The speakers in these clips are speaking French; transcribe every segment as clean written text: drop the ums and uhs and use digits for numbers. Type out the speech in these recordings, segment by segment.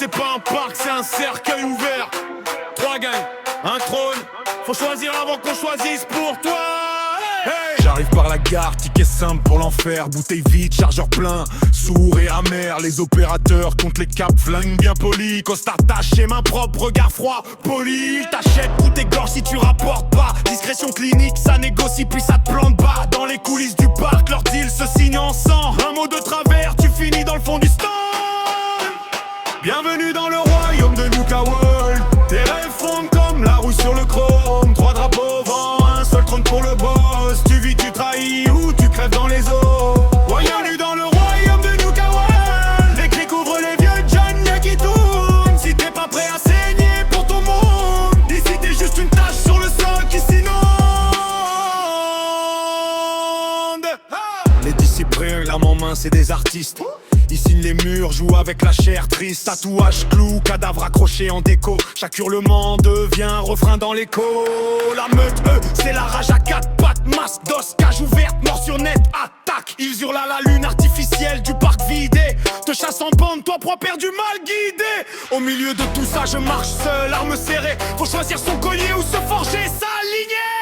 c'est pas un parc, c'est un cercueil ouvert. 3 gangs, un trône, faut choisir avant qu'on choisisse pour toi. Hey. J'arrive par la gare, ticket simple pour l'enfer. Bouteille vide, chargeur plein, sourd et amer. Les opérateurs comptent les caps, flingue bien poli. Costard taché, main propre, regard froid, poli. T'achètes ou t'égorges si tu rapportes pas. Discrétion clinique, ça négocie puis ça te plante bas. Dans les coulisses du parc, leur deal se signe en sang. Un mot de travers, tu finis dans le fond du stand. Bienvenue dans le royaume de Nuka World. Tes rêves fondent comme la rouille sur le chrome. 3 drapeaux au vent, un seul trône pour le boss. Tu vis, tu trahis ou tu crèves dans les eaux. Bienvenue dans le royaume de Nuka World. Les cris couvrent les vieux John qui tournent. Si t'es pas prêt à saigner pour ton monde, ici t'es juste une tache sur le sol qui s'inonde. Les disciples, l'arme en main, c'est des artistes. Ils signent les murs, jouent avec la chair triste. Tatouage, clou, cadavre accroché en déco. Chaque hurlement devient refrain dans l'écho. La meute, eux, c'est la rage à 4 pattes. Masque d'os, cage ouverte, mort sur net, attaque. Ils hurlent à la lune artificielle du parc vidé. Te chasse en bande, toi proie perdu, mal guidé. Au milieu de tout ça, je marche seul, arme serrée. Faut choisir son collier ou se forger sa lignée.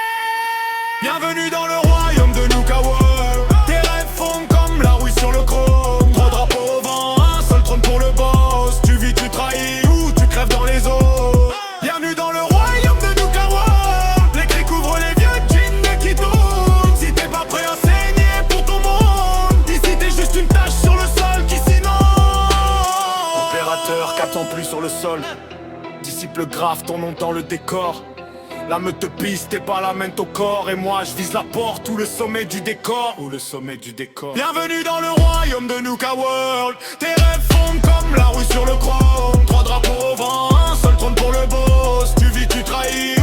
Bienvenue dans le royaume de Nuka World. Tes rêves fondent comme la rouille sur le chrome. 3 drapeaux au vent, un seul trône pour le boss. Tu vis, tu trahis ou tu crèves dans les eaux. Bienvenue dans le royaume de Nuka World. Les cris couvrent les vieux jeans qui tournent. Si t'es pas prêt à saigner pour ton monde, ici t'es juste une tache sur le sol qui s'inonde. Opérateur, captant plus sur le sol. Disciple grave, ton nom dans le décor. La meute te pisse, t'es pas la main au corps. Et moi je vise la porte ou le sommet du décor. Ou le sommet du décor. Bienvenue dans le royaume de Nuka World. Tes rêves fondent comme la rouille sur le chrome. 3 drapeaux au vent, un seul trône pour le boss. Tu vis, tu trahis